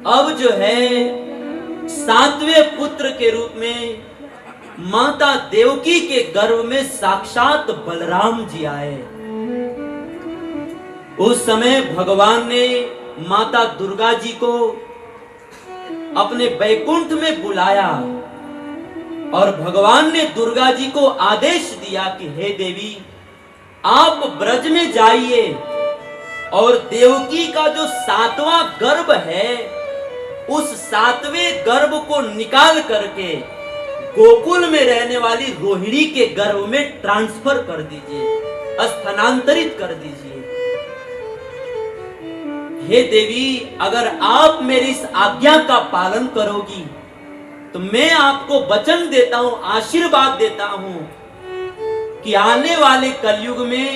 अब जो है सातवें पुत्र के रूप में माता देवकी के गर्भ में साक्षात बलराम जी आए। उस समय भगवान ने माता दुर्गा जी को अपने बैकुंठ में बुलाया और भगवान ने दुर्गा जी को आदेश दिया कि हे देवी, आप ब्रज में जाइए और देवकी का जो सातवां गर्भ है उस सातवें गर्भ को निकाल करके गोकुल में रहने वाली रोहिणी के गर्भ में ट्रांसफर कर दीजिए, स्थानांतरित कर दीजिए। हे देवी, अगर आप मेरी इस आज्ञा का पालन करोगी तो मैं आपको वचन देता हूं, आशीर्वाद देता हूं कि आने वाले कलयुग में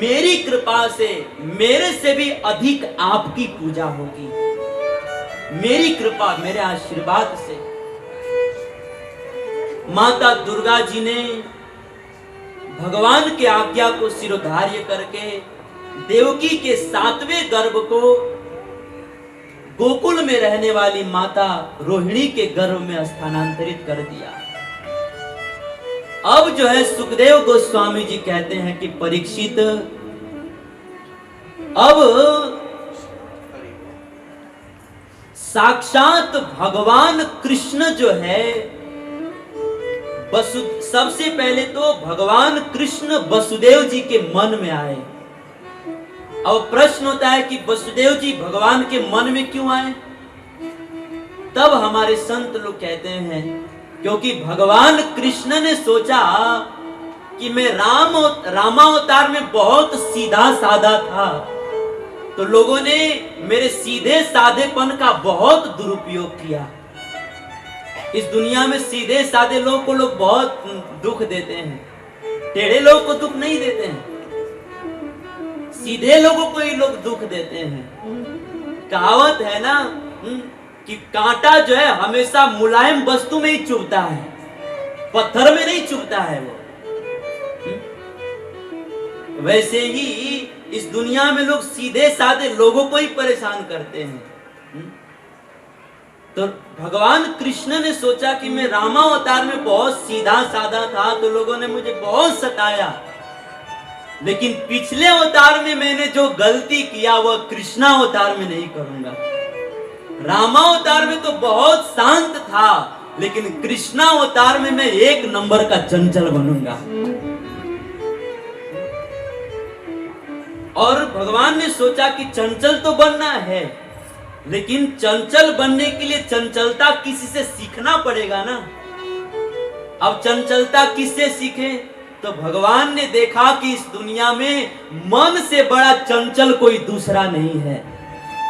मेरी कृपा से मेरे से भी अधिक आपकी पूजा होगी। मेरी कृपा, मेरे आशीर्वाद से। माता दुर्गा जी ने भगवान के आज्ञा को शिरोधार्य करके देवकी के सातवें गर्भ को गोकुल में रहने वाली माता रोहिणी के गर्भ में स्थानांतरित कर दिया। अब जो है सुखदेव गोस्वामी जी कहते हैं कि परीक्षित, अब साक्षात भगवान कृष्ण जो है सबसे पहले तो भगवान कृष्ण वसुदेव जी के मन में आए। अब प्रश्न होता है कि वसुदेव जी भगवान के मन में क्यों आए? तब हमारे संत लोग कहते हैं क्योंकि भगवान कृष्ण ने सोचा कि मैं रामावतार में बहुत सीधा साधा था, तो लोगों ने मेरे सीधे साधेपन का बहुत दुरुपयोग किया। इस दुनिया में सीधे साधे लोग को लोग बहुत दुख देते हैं, टेढ़े लोग को दुख नहीं देते हैं, सीधे लोगों को ही लोग दुख देते हैं। कहावत है ना कि कांटा जो है हमेशा मुलायम वस्तु में ही चुभता है, पत्थर में नहीं चुभता है वो। वैसे ही इस दुनिया में लोग सीधे साधे लोगों को ही परेशान करते हैं। तो भगवान कृष्ण ने सोचा कि मैं रामावतार में बहुत सीधा साधा था तो लोगों ने मुझे बहुत सताया, लेकिन पिछले अवतार में मैंने जो गलती किया वह कृष्णावतार में नहीं करूंगा। रामावतार में तो बहुत शांत था, लेकिन कृष्णावतार में मैं एक नंबर का चंचल बनूंगा। और भगवान ने सोचा कि चंचल तो बनना है, लेकिन चंचल बनने के लिए चंचलता किसी से सीखना पड़ेगा ना। अब चंचलता किससे सीखे? तो भगवान ने देखा कि इस दुनिया में मन से बड़ा चंचल कोई दूसरा नहीं है।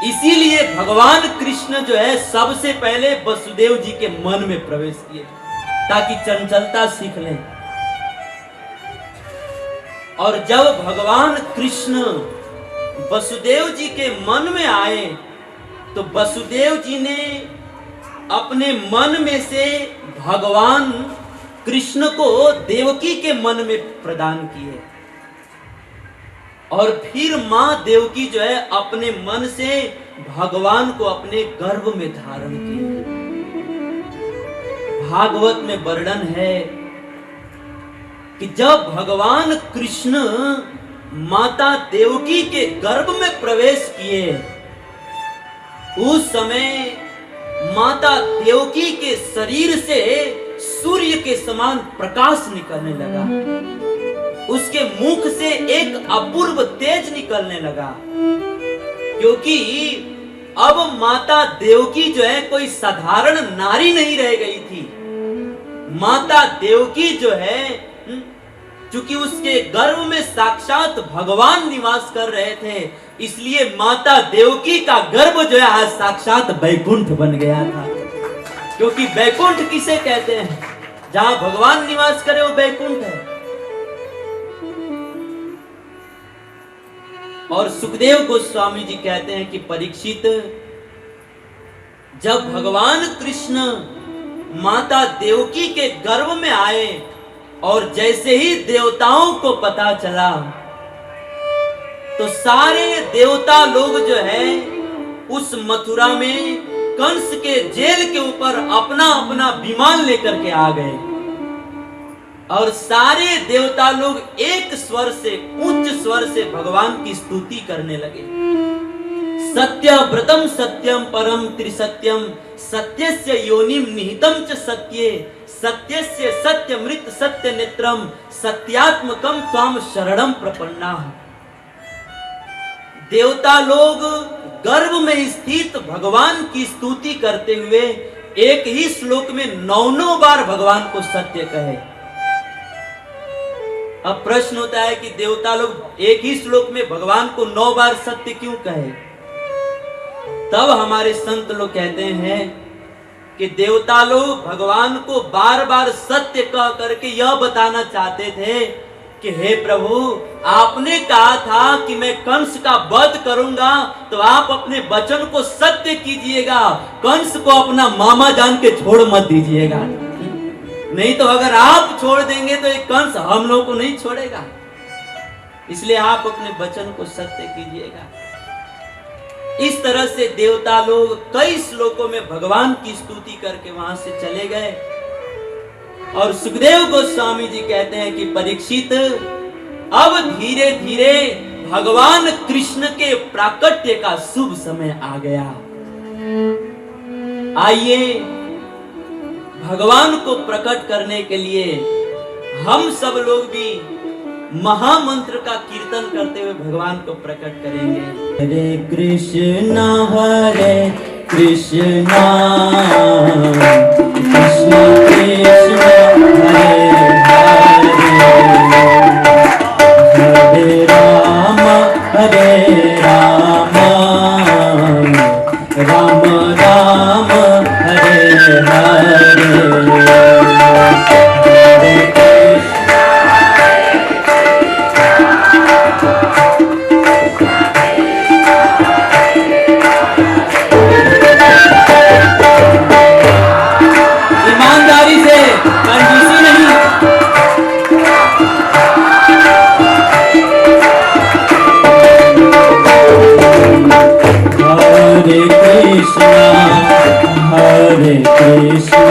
इसीलिए भगवान कृष्ण जो है सबसे पहले वसुदेव जी के मन में प्रवेश किए ताकि चंचलता सीख लें। और जब भगवान कृष्ण वसुदेव जी के मन में आए तो वसुदेव जी ने अपने मन में से भगवान कृष्ण को देवकी के मन में प्रदान किए और फिर मां देवकी जो है अपने मन से भगवान को अपने गर्भ में धारण किए। भागवत में वर्णन है कि जब भगवान कृष्ण माता देवकी के गर्भ में प्रवेश किए उस समय माता देवकी के शरीर से सूर्य के समान प्रकाश निकलने लगा, उसके मुख से एक अपूर्व तेज निकलने लगा, क्योंकि अब माता देवकी जो है कोई साधारण नारी नहीं रह गई थी। माता देवकी जो है चूंकि उसके गर्भ में साक्षात भगवान निवास कर रहे थे, इसलिए माता देवकी का गर्भ जो है आज साक्षात बैकुंठ बन गया था। क्योंकि बैकुंठ किसे कहते हैं? जहां भगवान निवास करे वो बैकुंठ है। और सुखदेव गोस्वामी जी कहते हैं कि परीक्षित, जब भगवान कृष्ण माता देवकी के गर्भ में आए और जैसे ही देवताओं को पता चला तो सारे देवता लोग जो है उस मथुरा में कंस के जेल के ऊपर अपना अपना विमान लेकर के आ गए और सारे देवता लोग एक स्वर से, उच्च स्वर से भगवान की स्तुति करने लगे। सत्य व्रतम सत्यम परम त्रिसत्यम सत्यस्य योनिम निहितम च सत्ये सत्यस्य सत्यमृत सत्य नेत्रम सत्यात्मकम त्वाम शरणम प्रपन्ना। देवता लोग गर्भ में स्थित भगवान की स्तुति करते हुए एक ही श्लोक में 9 बार भगवान को सत्य कहे। अब प्रश्न होता है कि देवता लोग एक ही श्लोक में भगवान को 9 बार सत्य क्यों कहे? तब हमारे संत लोग कहते हैं कि देवता लोग भगवान को बार बार सत्य कह करके यह बताना चाहते थे कि हे प्रभु, आपने कहा था कि मैं कंस का वध करूंगा, तो आप अपने वचन को सत्य कीजिएगा, कंस को अपना मामा जान के छोड़ मत दीजिएगा। नहीं तो अगर आप छोड़ देंगे तो एक कंस हम लोग को नहीं छोड़ेगा, इसलिए आप अपने वचन को सत्य कीजिएगा। इस तरह से देवता लोग कई श्लोकों में भगवान की स्तुति करके वहां से चले गए। और सुखदेव गोस्वामी जी कहते हैं कि परीक्षित, अब धीरे धीरे भगवान कृष्ण के प्राकट्य का शुभ समय आ गया। आइए भगवान को प्रकट करने के लिए हम सब लोग भी महामंत्र का कीर्तन करते हुए भगवान को प्रकट करेंगे। हरे Krishna Krishna Krishna Krishna Hare Hare Ram Ram Ram Hare Hare. Hare Krishna,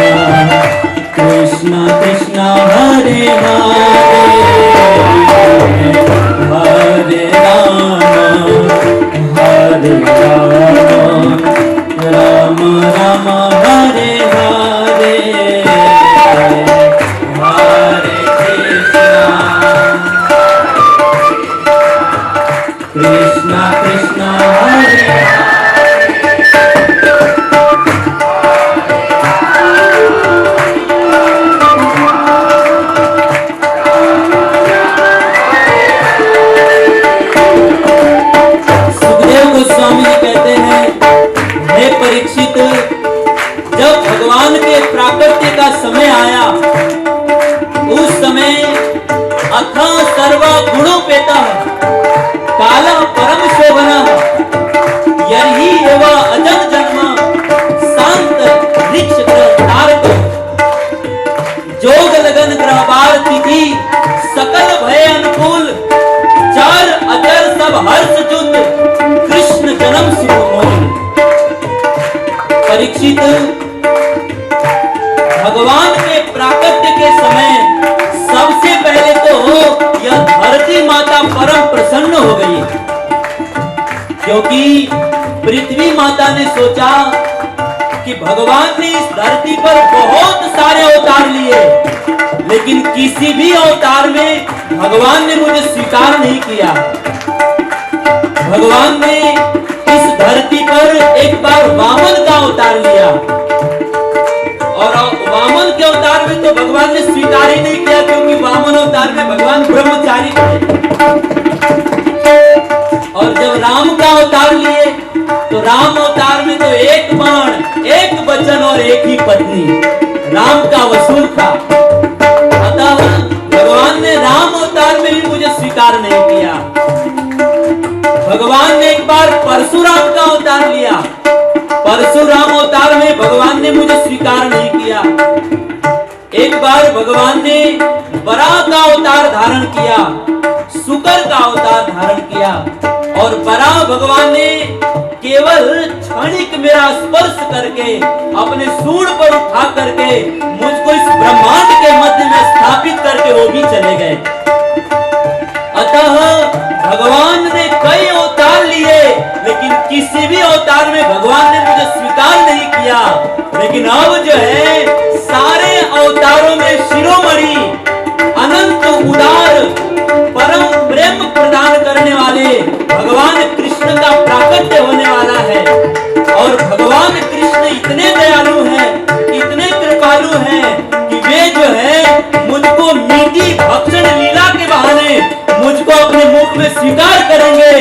Krishna Krishna Hare Hare, Hare Rama, Hare Rama, Rama Rama Hare Hare, Hare Krishna, Krishna Krishna Hare Hare। Swami ji कहते हैं, हे परीक्षित, जब भगवान के प्राकट्य का समय आया, उस समय अथाह सर्वा गुणोपेता काला परम शोभना यही एवा अजन जन्म शांत वृक्ष तारक जोग लगन ग्रहवार तिथि सकल भय अनुकूल चार अचर सब हर्ष जुत कृष्ण जन्म सुमोल। परीक्षित, भगवान के प्राकट्य के समय सबसे पहले तो यह धरती माता परम प्रसन्न हो गई, क्योंकि पृथ्वी माता ने सोचा कि भगवान ने इस धरती पर बहुत सारे अवतार लिए, लेकिन किसी भी अवतार में भगवान ने मुझे स्वीकार नहीं किया। भगवान ने इस धरती पर एक बार वामन का अवतार लिया, और वामन के अवतार में तो भगवान ने स्वीकार ही नहीं किया, क्योंकि वामन अवतार में भगवान ब्रह्मचारी थे। और जब राम का अवतार लिए तो राम अवतार में तो एक बाण, एक वचन और एक ही पत्नी, राम का वसूल था। अतः भगवान ने राम अवतार में भी मुझे स्वीकार नहीं किया। भगवान ने एक बार परशुराम का अवतार लिया, परशुराम अवतार में भगवान ने मुझे स्वीकार नहीं किया। एक बार भगवान ने वराह का अवतार धारण किया, शुकर का अवतार धारण किया, और वराह भगवान ने केवल क्षणिक मेरा स्पर्श करके अपने सूंड पर उठा करके मुझको इस ब्रह्मांड के मध्य में स्थापित करके वो भी चले गए। अतः भगवान ने कई अवतार लिए, लेकिन किसी भी अवतार में भगवान ने मुझे स्वीकार नहीं किया। लेकिन अब जो है सारे अवतारों में शिरोमणि अनंत उदार परम प्रेम प्रदान करने वाले भगवान कृष्ण का प्राकट्य होने वाला है। और भगवान कृष्ण इतने दयालु हैं, इतने कृपालु हैं कि वे जो है मुझको मीठी भक्षण लीला के बहाने मुझको अपने मुख में स्वीकार करेंगे।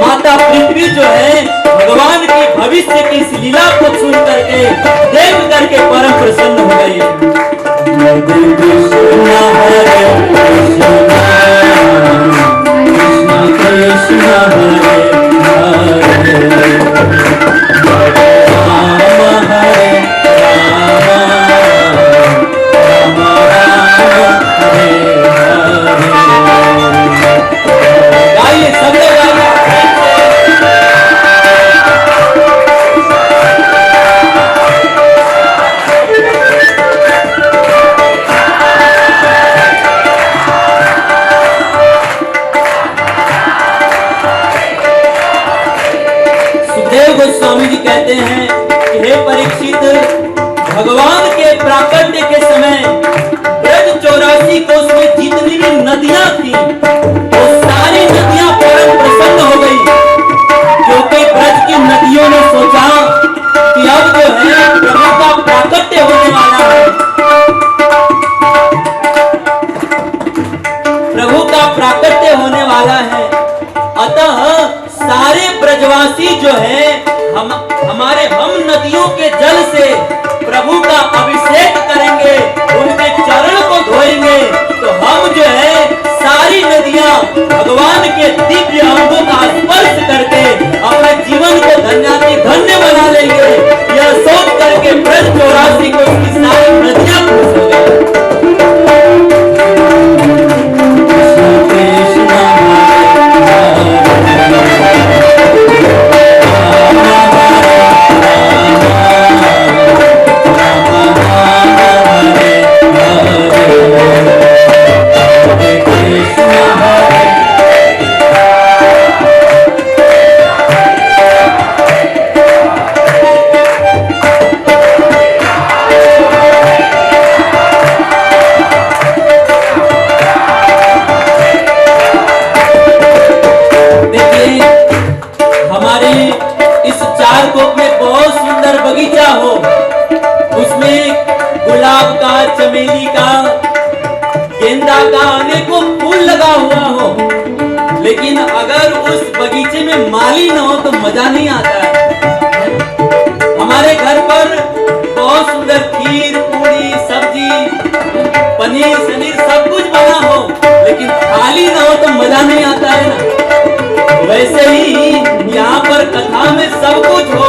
माता पृथ्वी जो है भगवान की भविष्य की इस लीला को सुन करके देख करके परम प्रसन्न हो गई। कृष्ण हरे कृष्ण कृष्ण हरे हरे राम हरे राम राम राम हरे हरे। गाइए सब लोग गोस्वामी जी कहते हैं कि हे परीक्षित, भगवान के प्राकट्य के समय ब्रज 84 कोस में जितनी भी नदियां थी वो सारी नदियां परम प्रसन्न हो गई, क्योंकि ब्रज की नदियों ने सोचा कि अब जो है प्रभु का प्राकट्य होने वाला है, प्रभु का प्राकट्य होने वाला है। अतः सारे ब्रजवासी जो है हमारे हम नदियों के जल से प्रभु का अभिषेक करेंगे, उनके चरण को धोएंगे, तो हम जो है सारी नदियां भगवान के दिव्य अंगों का स्पर्श करके अपने जीवन को धन्याति धन्य बना लेंगे। यह सोच करके ब्रज 84 को उसकी सारी नदियां खुश हो गई। चमेली का, गेंदा का अनेकों फूल लगा हुआ हो, लेकिन अगर उस बगीचे में माली न हो तो मजा नहीं आता है। हमारे घर पर बहुत सुंदर खीर, पूरी, सब्जी, पनीर शनीर सब कुछ बना हो, लेकिन खाली न हो तो मजा नहीं आता है ना। वैसे ही यहाँ पर कथा में सब कुछ हो,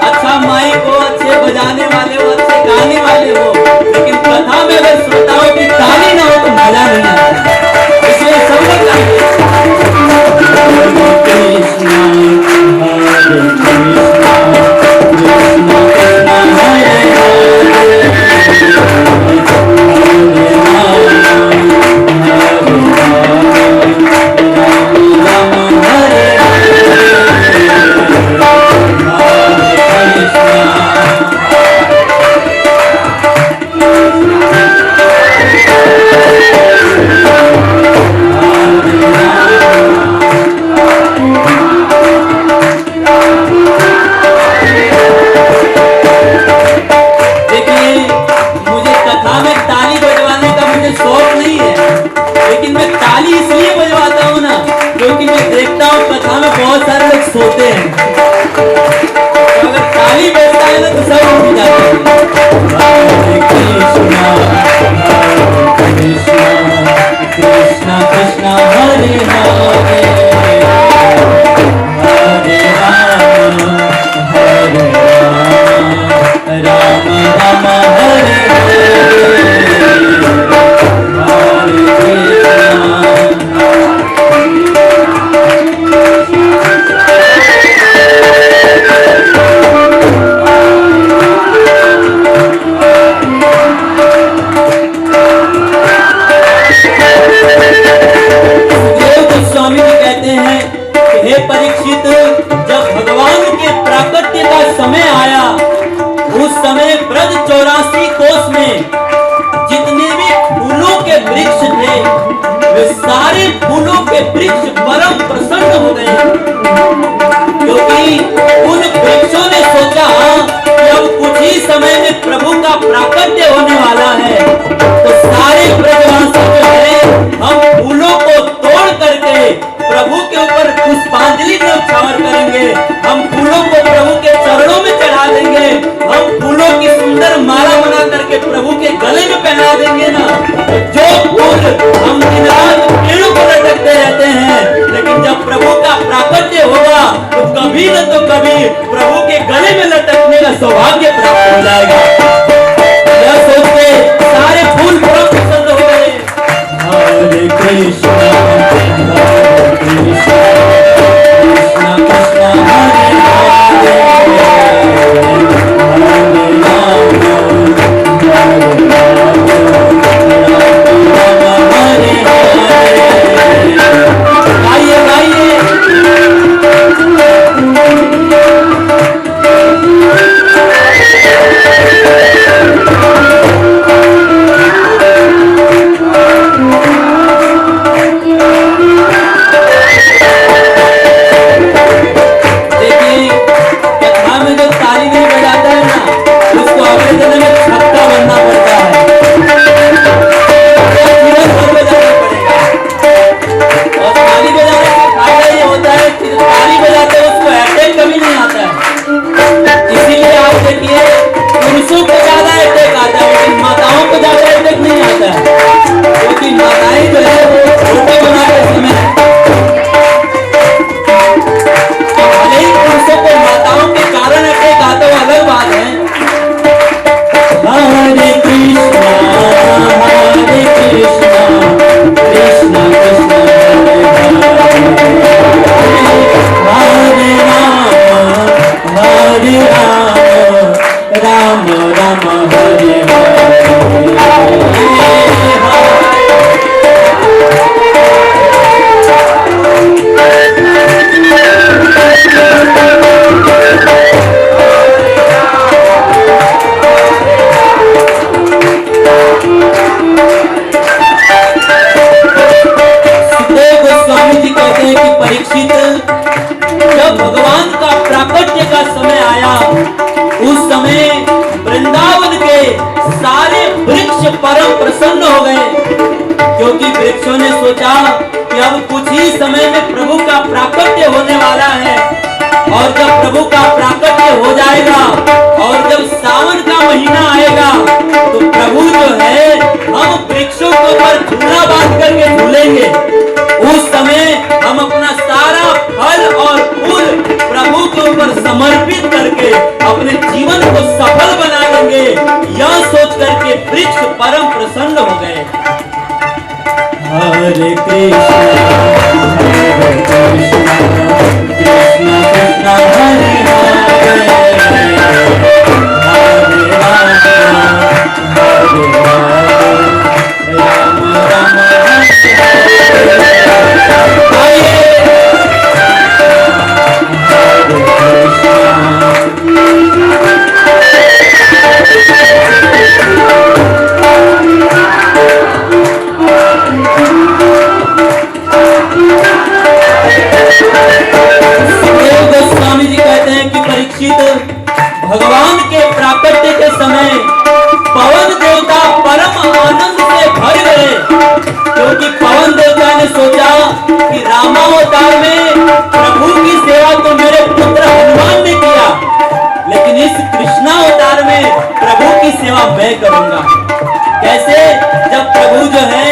अच्छा माइक हो, अच्छे बजाने वाले हो, अच्छे गाने वाले हो, लेकिन कथा में अगर श्रोताओं की ताली ना हो तो मजा नहीं आता। इसलिए सब लोग सोते हैं, तो अगर ताली बजता है ना तो सब उठ जाते हैं। हरे कृष्णा कृष्णा कृष्णा हरे हरे, हरे राम हरे राम, राम राम हरे हरे, हरे कृष्णा। समय ब्रज 84 कोस में जितने भी फूलों के वृक्ष थे वे सारे फूलों के वृक्ष परम प्रसन्न हो गए, क्योंकि उन वृक्षों ने सोचा कि अब कुछ ही समय में प्रभु का प्राकट्य होने वाला है, तो सारे ब्रजवासी जो है हम फूलों को तोड़ करके प्रभु के ऊपर पुष्पांजलि न्यौछावर करेंगे, हम फूलों को प्रभु के चरणों में चढ़ा देंगे, हम फूलों की सुंदर माला बना करके प्रभु के गले में पहना देंगे ना। जो फूल हम दिन रात पेड़ों पर लटकते रहते हैं, लेकिन जब प्रभु का प्राकट्य होगा तो कभी न तो कभी प्रभु के गले में लटकने का सौभाग्य प्राप्त हो जाएगा। यह सोच के सारे फूल बड़ा पसंद हो गए। हरे कृष्णा कृष्णा कृष्णा हरे हरे, परम प्रसन्न हो गए, क्योंकि वृक्षों ने सोचा कि अब कुछ ही समय में प्रभु का प्राकट्य होने वाला है, और जब प्रभु का प्राकट्य हो जाएगा और जब सावन का महीना आएगा तो प्रभु जो है हम वृक्षों के ऊपर झूला बांध करके झूलेंगे। उस समय हम अपना सारा फल और फूल प्रभु के ऊपर समर्पित करके अपने जीवन को सफल बना लेंगे। यह सोच करके वृक्ष परम प्रसन्न हो गए। हरे कृष्णा कृष्णा कृष्णा हरे हरे, हरे राम हरे राम राम राम हरे हरे। गोस्वामी जी कहते हैं कि परीक्षित, भगवान के प्राकट्य के समय पवन देवता परम आनंद से भर गए, क्योंकि पवन देवता ने सोचा कि रामावतार में प्रभु की सेवा तो मेरे पुत्र हनुमान ने किया, लेकिन इस कृष्णावतार में प्रभु की सेवा मैं करूंगा। कैसे? जब प्रभु जो है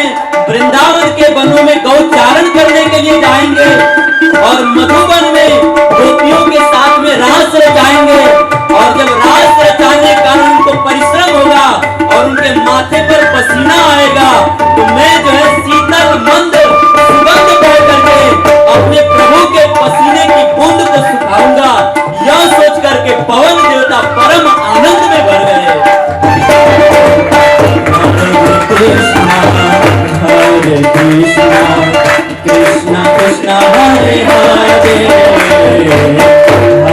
वृंदावन के वनों में गौचारण करने के लिए जाएंगे और मधुबन में गोपियों के साथ में रास रचाएंगे, और जब रास रचाने का उनको परिश्रम होगा और उनके माथे पर पसीना आएगा, तो मैं जो है शीतल मंद सुगंध बह करके अपने प्रभु के पसीने की बूंद को सुखाऊंगा। यह सोच करके पवन देवता परम आनंद में भर गए। हरे कृष्णा कृष्णा कृष्णा हरे हरे,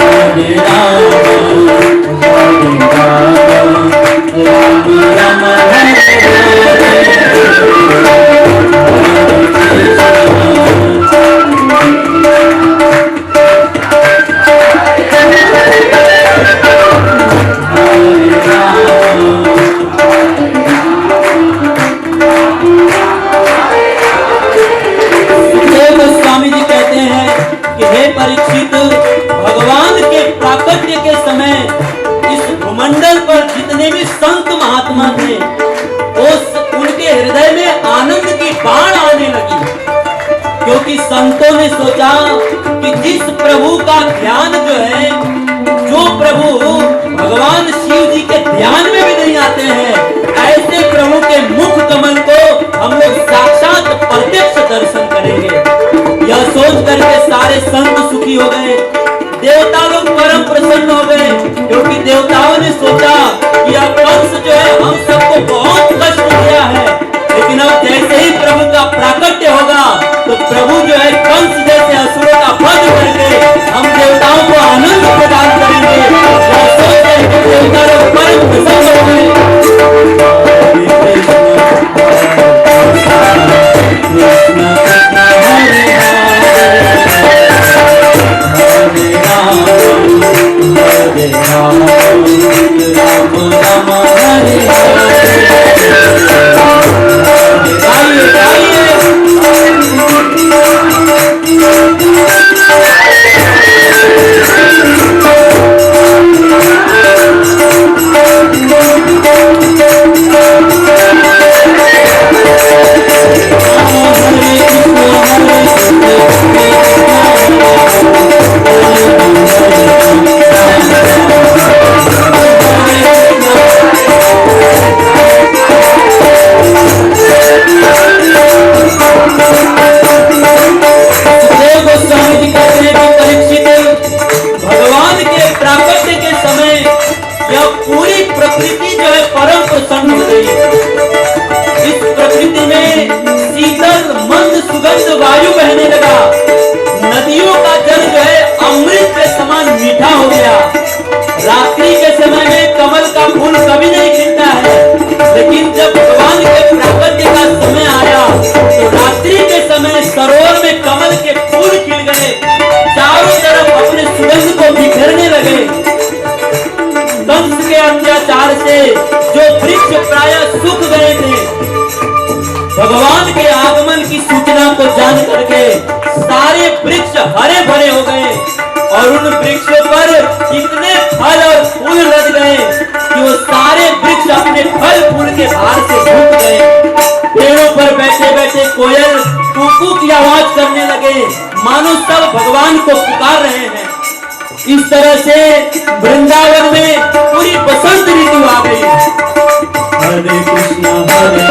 हरे राम हरे राम जितने भी संत महात्मा थे उनके हृदय में आनंद की बाढ़ आने लगी, क्योंकि संतों ने सोचा कि जिस प्रभु का ध्यान जो प्रभु भगवान शिव जी के ध्यान में भी नहीं आते हैं, ऐसे प्रभु के मुख कमल को हम लोग साक्षात प्रत्यक्ष दर्शन करेंगे। यह सोच करके सारे संत सुखी हो गए, देवता लोग परम प्रसन्न हो गए, क्योंकि देवताओं ने सोचा कि यह कंस हम सबको बहुत कष्ट दिया है, लेकिन अब जैसे ही प्रभु का प्राकट्य होगा तो प्रभु कंस जैसे असुरों का वध करके हम देवताओं को आनंद प्रदान करेंगे। देवता लोग परम प्रसन्न हो गए। जो वृक्ष प्राय सूख गए थे, भगवान के आगमन की सूचना को जान करके सारे वृक्ष हरे भरे हो गए और उन वृक्षों पर इतने फल और फूल लग गए कि वो सारे वृक्ष अपने फल फूल के भार से झुक गए। पेड़ों पर बैठे बैठे कोयल कूकू की आवाज करने लगे, मानो सब भगवान को पुकार रहे हैं। इस तरह से वृंदावन में पूरी बसंत ऋतु आ गई। हरे कृष्णा हरे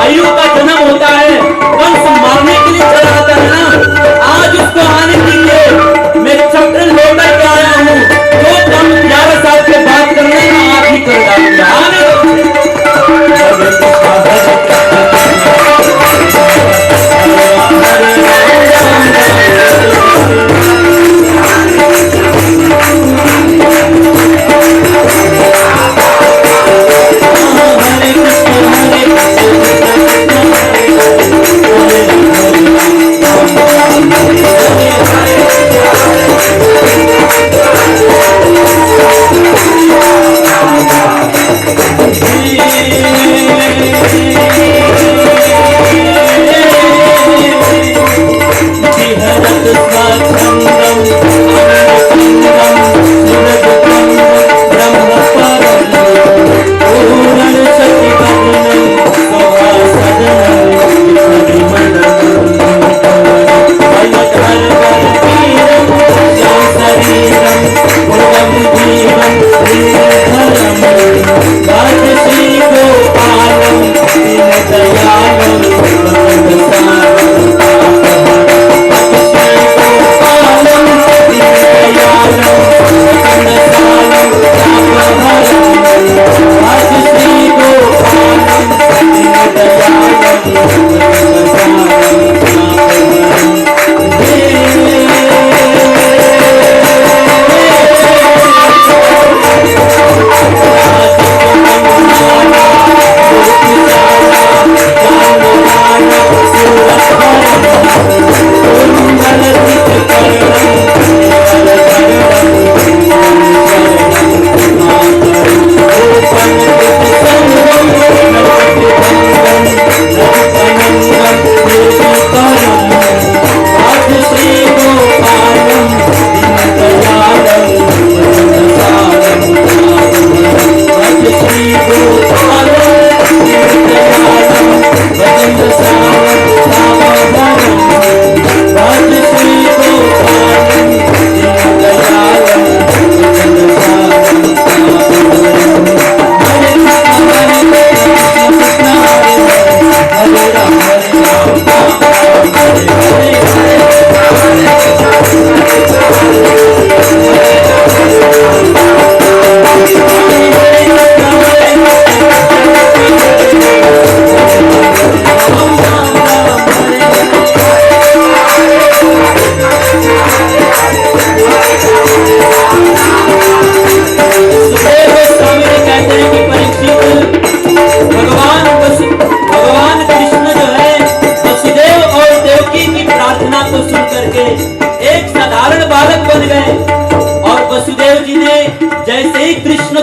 आयु का जन्म होता है, कंस मारने के लिए चला आता है ना, आज उसको आने के लिए मैं चक्र लेकर के आया हूँ। जो काम 11 साल के बाद करना है मैं आप ही कर डालूंगा। आने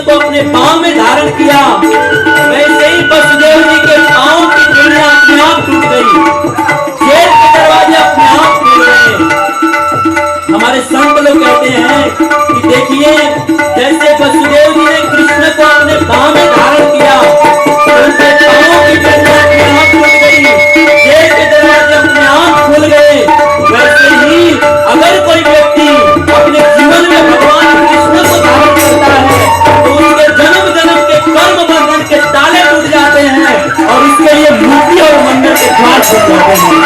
को अपने पांव में धारण किया, वैसे ही वसुदेव जी के पांव की बेड़ियां अपने आप टूट गई, जेल के दरवाजे अपने आप खुल गए। हमारे संत लोग कहते हैं कि देखिए जैसे वसुदेव जी ने कृष्ण को अपने पांव में धारण किया, उनके पांव की बेड़ियां अपने आप टूट गई, जेल के दरवाजे अपने आप खुल गए, वैसे ही अगर कोई व्यक्ति अपने जीवन में भगवान कृष्ण को धारण करता है तो उसके जन्म जन्म के कर्म बंधन के ताले टूट जाते हैं और इसके लिए मुक्ति और मंदिर के द्वार खुल जाते हैं।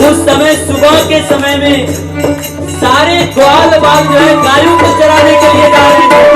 उस समय सुबह के समय में सारे ग्वाल बाल जो है गायों को चराने के लिए जा रहे थे।